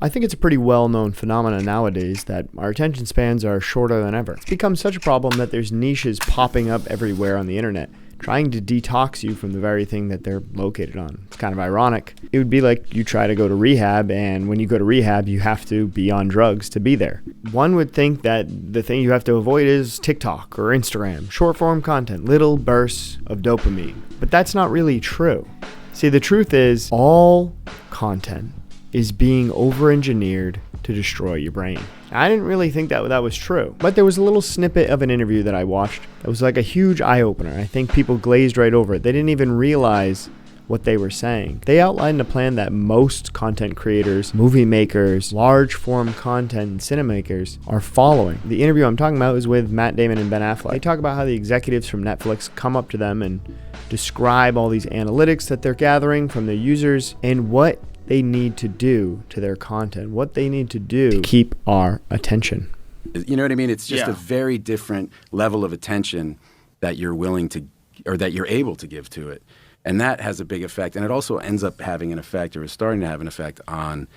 I think it's a pretty well-known phenomenon nowadays that our attention spans are shorter than ever. It's become such a problem that there's niches popping up everywhere on the internet, trying to detox you from the very thing that they're located on. It's kind of ironic. It would be like you try to go to rehab, and when you go to rehab, you have to be on drugs to be there. One would think that the thing you have to avoid is TikTok or Instagram, short-form content, little bursts of dopamine. But that's not really true. See, the truth is all content is being over-engineered to destroy your brain. I didn't really think that was true, but there was a little snippet of an interview that I watched that was like a huge eye-opener. I think people glazed right over it. They didn't even realize what they were saying. They outlined a plan that most content creators, movie makers, large-form content and cinemakers are following. The interview I'm talking about is with Matt Damon and Ben Affleck. They talk about how the executives from Netflix come up to them and describe all these analytics that they're gathering from their users and what they need to do to their content, what they need to do to keep our attention. You know what I mean? It's just a very different level of attention that you're willing to, or that you're able to give to it. And that has a big effect. And it also ends up having an effect, or is starting to have an effect on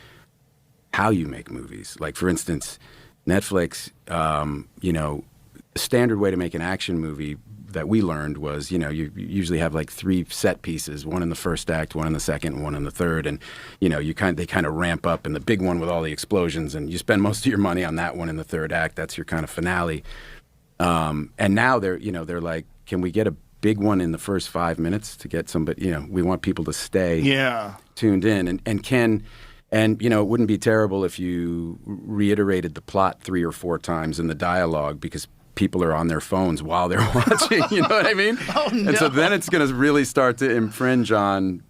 how you make movies. Like, for instance, Netflix, the standard way to make an action movie that we learned was, you usually have like 3 set pieces, one in the first act, one in the second, and one in the third. And, they kind of ramp up, and the big one with all the explosions, and you spend most of your money on that one in the third act. That's your kind of finale. And now they're like, can we get a big one in the first 5 minutes to get somebody, we want people to stay tuned in. And it wouldn't be terrible if you reiterated the plot 3 or 4 times in the dialogue, because people are on their phones while they're watching, you know what I mean? Oh, no. And so then it's going to really start to infringe on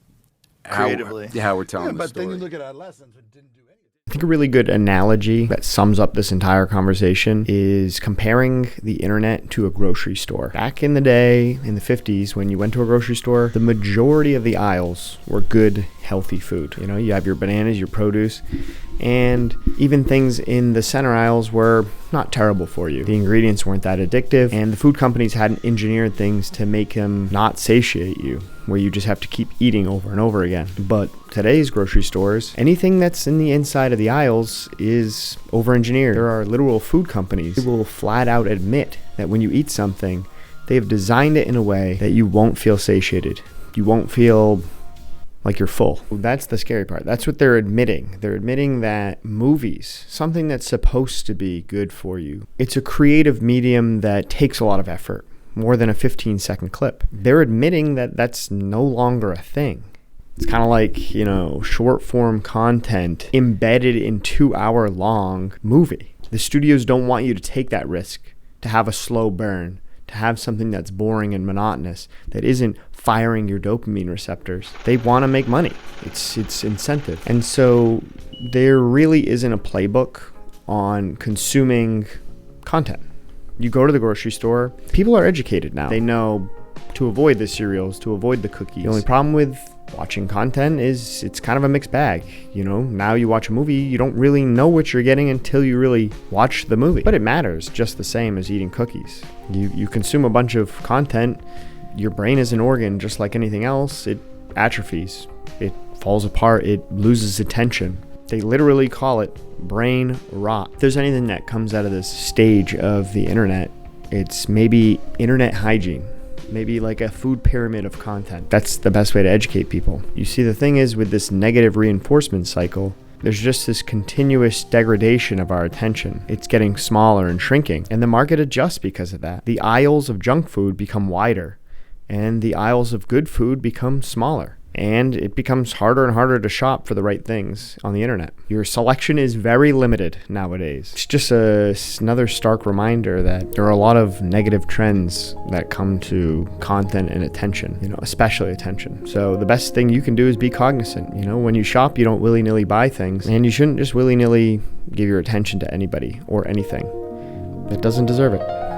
how we're telling the story. But then you look at adolescents who didn't do anything. I think a really good analogy that sums up this entire conversation is comparing the internet to a grocery store. Back in the day, in the 50s, when you went to a grocery store, the majority of the aisles were good, healthy food. You have your bananas, your produce, and even things in the center aisles were not terrible for you. The ingredients weren't that addictive, and the food companies hadn't engineered things to make them not satiate you, where you just have to keep eating over and over again. But today's grocery stores, anything that's in the inside of the aisles is over-engineered. There are literal food companies who will flat out admit that when you eat something, they've designed it in a way that you won't feel satiated. You won't feel like you're full. That's the scary part. That's what they're admitting. They're admitting that movies, something that's supposed to be good for you, it's a creative medium that takes a lot of effort, more than a 15-second clip. They're admitting that that's no longer a thing. It's kind of like, short form content embedded in 2-hour-long movie. The studios don't want you to take that risk, to have a slow burn, to have something that's boring and monotonous, that isn't firing your dopamine receptors. They want to make money. It's incentive. And so there really isn't a playbook on consuming content. You go to the grocery store, people are educated now. They know to avoid the cereals, to avoid the cookies. The only problem with watching content is it's kind of a mixed bag. Now you watch a movie, you don't really know what you're getting until you really watch the movie. But it matters just the same as eating cookies. You consume a bunch of content, your brain is an organ just like anything else. It atrophies, it falls apart, it loses attention. They literally call it brain rot. If there's anything that comes out of this stage of the internet, it's maybe internet hygiene. Maybe like a food pyramid of content. That's the best way to educate people. You see, the thing is, with this negative reinforcement cycle, there's just this continuous degradation of our attention. It's getting smaller and shrinking, and the market adjusts because of that. The aisles of junk food become wider, and the aisles of good food become smaller. And it becomes harder and harder to shop for the right things on the internet. Your selection is very limited nowadays. It's just another stark reminder that there are a lot of negative trends that come to content and attention, especially attention. So the best thing you can do is be cognizant. When you shop, you don't willy-nilly buy things, and you shouldn't just willy-nilly give your attention to anybody or anything that doesn't deserve it.